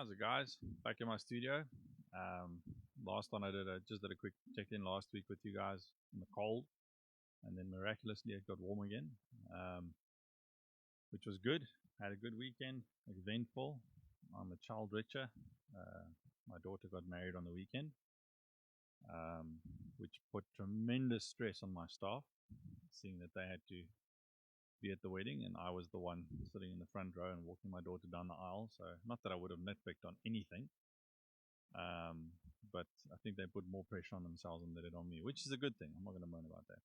How's it, guys? Back in my studio. Last one I just did a quick check-in last week with you guys in the cold, and then miraculously it got warm again, um, which was good. Had a good weekend, eventful. I'm a child richer. Uh, my daughter got married on the weekend, um, which put tremendous stress on my staff, seeing that they had to be at the wedding, and I was the one sitting in the front row and walking my daughter down the aisle. So, not that I would have nitpicked on anything, Um, but I think they put more pressure on themselves than they did on me, which is a good thing. I'm not going to moan about that.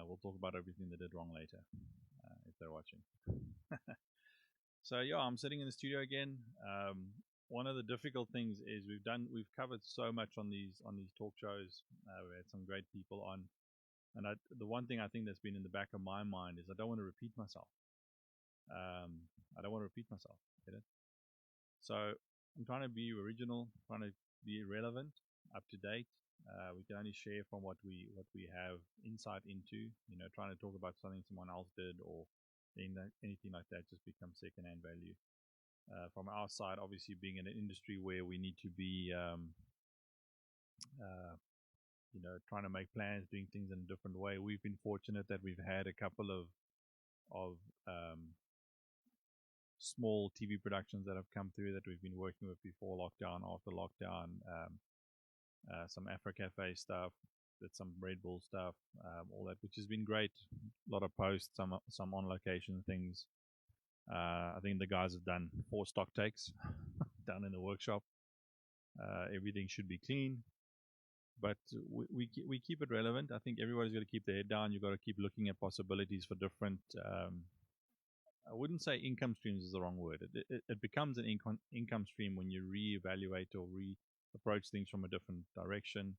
We'll talk about everything they did wrong later, if they're watching. So yeah, I'm sitting in the studio again. One of the difficult things is we've covered so much on these talk shows. We had some great people on, and the one thing I think that's been in the back of my mind is I don't want to repeat myself. I don't want to repeat myself. Get it? So I'm trying to be original, trying to be relevant, up to date. We can only share from what we have insight into. Trying to talk about something someone else did or anything like that just becomes second-hand value. From our side, obviously being in an industry where we need to be, trying to make plans, doing things in a different way. We've been fortunate that we've had a couple of small TV productions that have come through that we've been working with before lockdown, after lockdown, some Afro Cafe stuff, did some Red Bull stuff, all that, which has been great. A lot of posts, some on location things. I think the guys have done 4 stock takes down in the workshop. Everything should be clean, but we keep it relevant. I think everybody's got to keep their head down. You've got to keep looking at possibilities for different. I wouldn't say income streams is the wrong word. It becomes an income stream when you reevaluate or approach things from a different direction.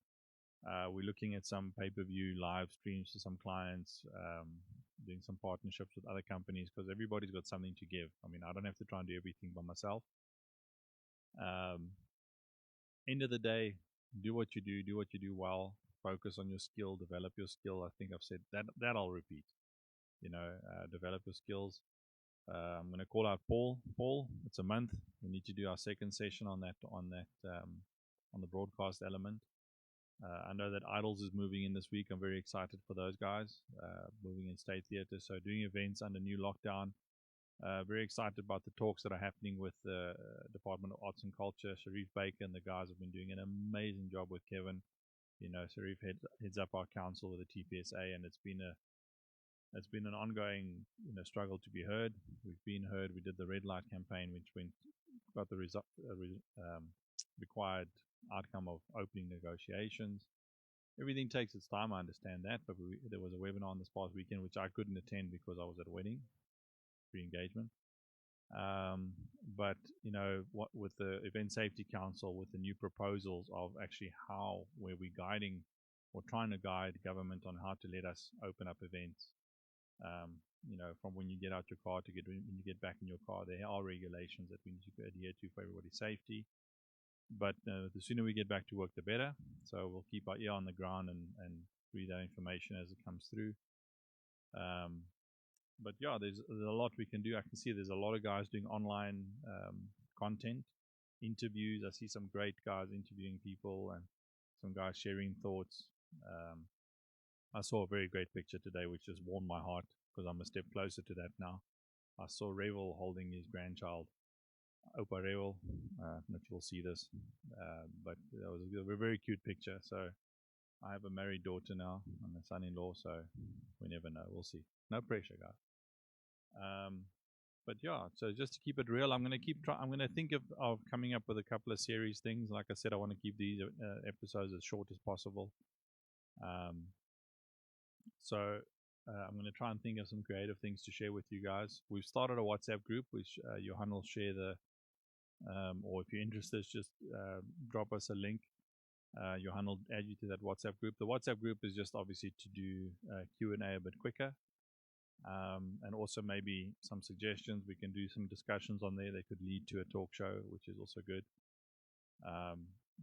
We're looking at some pay-per-view live streams to some clients, doing some partnerships with other companies because everybody's got something to give. I mean, I don't have to try and do everything by myself. End of the day, do what you do well, focus on your skill, develop your skill. I think I've said that I'll repeat. Develop your skills. I'm going to call out Paul. Paul, it's a month. We need to do our second session on the broadcast element. I know that Idols is moving in this week. I'm very excited for those guys moving in State Theatre. So doing events under new lockdown. Very excited about the talks that are happening with the Department of Arts and Culture. Sharif Baker and the guys have been doing an amazing job with Kevin. Sharif heads up our council with the TPSA, and it's been an ongoing struggle to be heard. We've been heard. We did the red light campaign, which got the required outcome of opening negotiations. Everything takes its time, I understand that, but there was a webinar this past weekend which I couldn't attend because I was at a wedding, pre-engagement. But what with the Event Safety Council, with the new proposals of actually where we're guiding or trying to guide government on how to let us open up events. From when you get out your car when you get back in your car, there are regulations that we need to adhere to for everybody's safety. But the sooner we get back to work, the better. So we'll keep our ear on the ground and read that information as it comes through. But yeah, there's a lot we can do. I can see there's a lot of guys doing online content, interviews. I see some great guys interviewing people and some guys sharing thoughts. I saw a very great picture today which just warmed my heart because I'm a step closer to that now. I saw Revel holding his grandchild, Opa Revel. I don't know if you'll see this, but it was a very cute picture. So I have a married daughter now and a son-in-law, so we never know. We'll see. No pressure, guys. But yeah, so just to keep it real, I'm going to I'm going to think of coming up with a couple of series things. Like I said, I want to keep these episodes as short as possible. So I'm going to try and think of some creative things to share with you guys. We've started a WhatsApp group, which Johan will share or if you're interested, just drop us a link. Johan will add you to that WhatsApp group. The WhatsApp group is just obviously to do Q&A a bit quicker. And also maybe some suggestions. We can do some discussions on there. They could lead to a talk show, which is also good.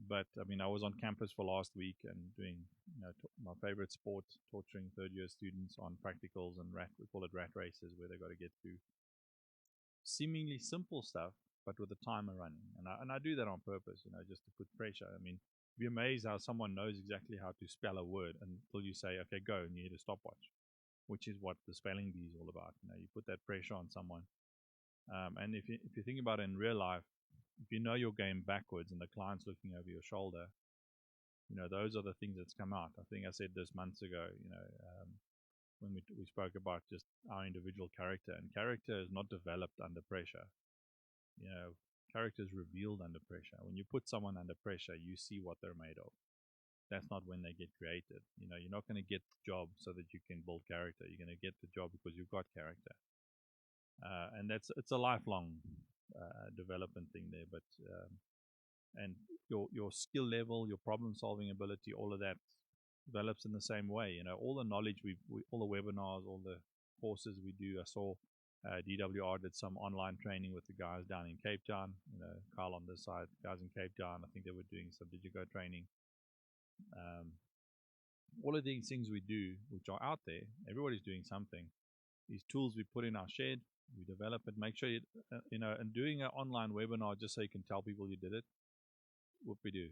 But I mean, I was on campus for last week and doing my favorite sport, torturing third-year students on practicals and we call it rat races, where they got to get through seemingly simple stuff, but with the timer running. And I do that on purpose, just to put pressure. I mean, you'd be amazed how someone knows exactly how to spell a word until you say, okay, go, and you hit a stopwatch, which is what the spelling bee is all about. You put that pressure on someone. And if you think about it in real life, if you know your game backwards and the client's looking over your shoulder, those are the things that's come out. I think I said this months ago, when we spoke about just our individual character, and character is not developed under pressure. Character is revealed under pressure. When you put someone under pressure, you see what they're made of. That's not when they get created. You're not going to get the job so that you can build character. You're going to get the job because you've got character. And it's a lifelong development thing there. But and your skill level, your problem solving ability, all of that develops in the same way. All the knowledge all the webinars, all the courses we do. I saw DWR did some online training with the guys down in Cape Town. Carl on this side, guys in Cape Town. I think they were doing some DigiGo training. All of these things we do, which are out there, everybody's doing something. These tools we put in our shed, we develop it. Make sure and doing an online webinar just so you can tell people you did it. What we do,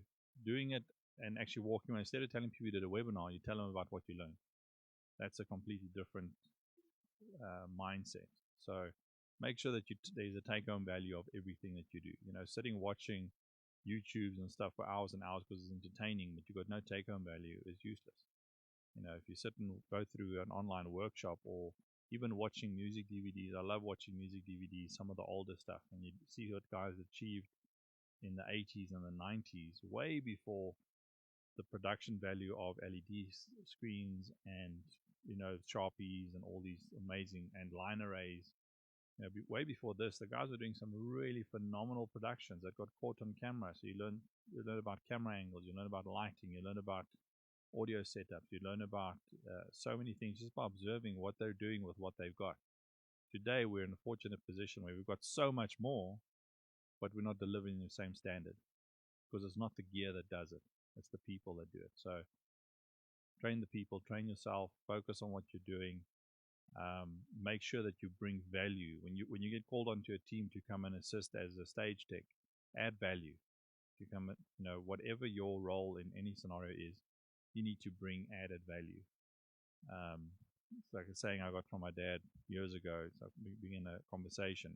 doing it and actually walking around, instead of telling people you did a webinar, you tell them about what you learned. That's a completely different mindset. So make sure that there's a take-home value of everything that you do. Sitting watching YouTubes and stuff for hours and hours because it's entertaining, but you've got no take-home value, is useless. If you sit and go through an online workshop or even watching music DVDs, I love watching music DVDs, some of the older stuff, and you see what guys achieved in the 80s and the 90s, way before the production value of LED screens and Sharpies and all these amazing, and line arrays. Way before this, the guys were doing some really phenomenal productions that got caught on camera. So you learn about camera angles, you learn about lighting, you learn about audio setups, you learn about so many things just by observing what they're doing with what they've got. Today we're in a fortunate position where we've got so much more, but we're not delivering the same standard because it's not the gear that does it, it's the people that do it. So train the people, train yourself, focus on what you're doing. Make sure that you bring value. When you get called onto a team to come and assist as a stage tech, add value. To come, whatever your role in any scenario is, you need to bring added value. It's like a saying I got from my dad years ago. It's like we begin a conversation.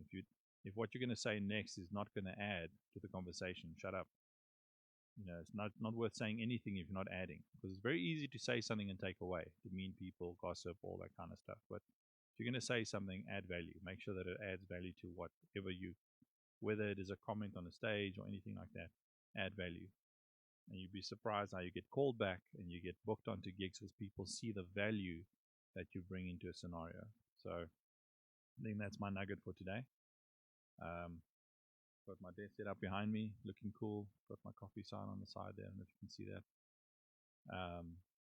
If what you're going to say next is not going to add to the conversation, shut up. It's not worth saying anything if you're not adding, because it's very easy to say something and take away, demean people, gossip, all that kind of stuff. But if you're going to say something, add value. Make sure that it adds value to whatever whether it is a comment on a stage or anything like that, add value. And you'd be surprised how you get called back and you get booked onto gigs because people see the value that you bring into a scenario. So I think that's my nugget for today. Got my desk set up behind me, looking cool. Got my coffee sign on the side there, I don't know if you can see that.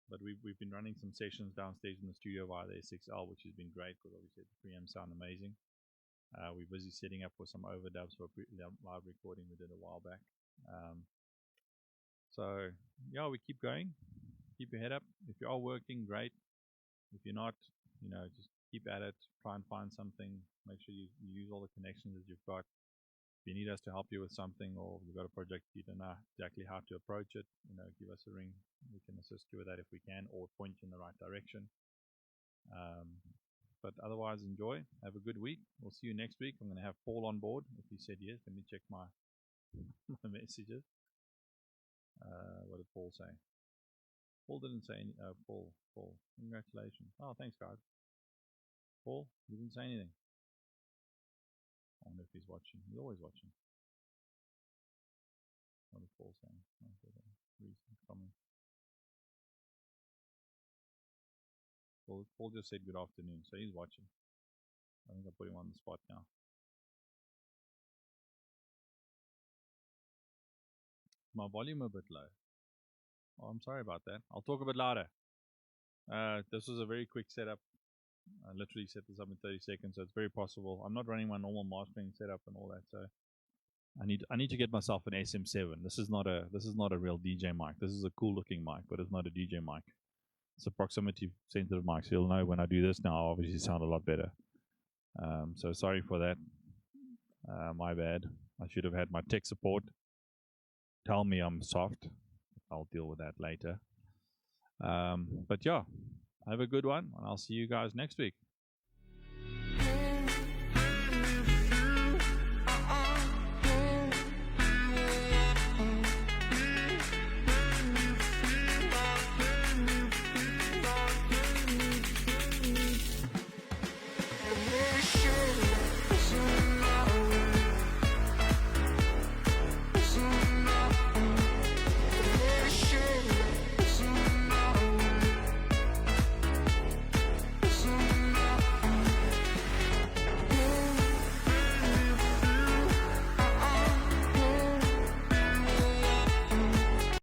But we've been running some sessions downstairs in the studio via the S6L, which has been great because obviously the preamps sound amazing. We're busy setting up for some overdubs for live recording we did a while back. So yeah, we keep going. Keep your head up. If you are working, great. If you're not, just keep at it. Try and find something. Make sure you use all the connections that you've got. If you need us to help you with something, or you've got a project you don't know exactly how to approach it, give us a ring. We can assist you with that if we can, or point you in the right direction. But otherwise, enjoy. Have a good week. We'll see you next week. I'm going to have Paul on board. If he said yes, let me check my messages. What did Paul say? Paul didn't say any. Paul, congratulations. Oh, thanks, guys. Paul, you didn't say anything. I wonder if he's watching. He's always watching. What is Paul saying? Recent comment. Paul just said good afternoon, so he's watching. I think I'll put him on the spot now. My volume a bit low. Oh, I'm sorry about that. I'll talk a bit louder. This was a very quick setup. I literally set this up in 30 seconds, so it's very possible. I'm not running my normal mastering setup and all that, so I need to get myself an SM7. This is not a real DJ mic. This is a cool looking mic, but it's not a DJ mic. It's a proximity sensitive mic, so you'll know when I do this now. Obviously, sound a lot better. So sorry for that. My bad. I should have had my tech support tell me I'm soft. I'll deal with that later. But yeah, have a good one, and I'll see you guys next week.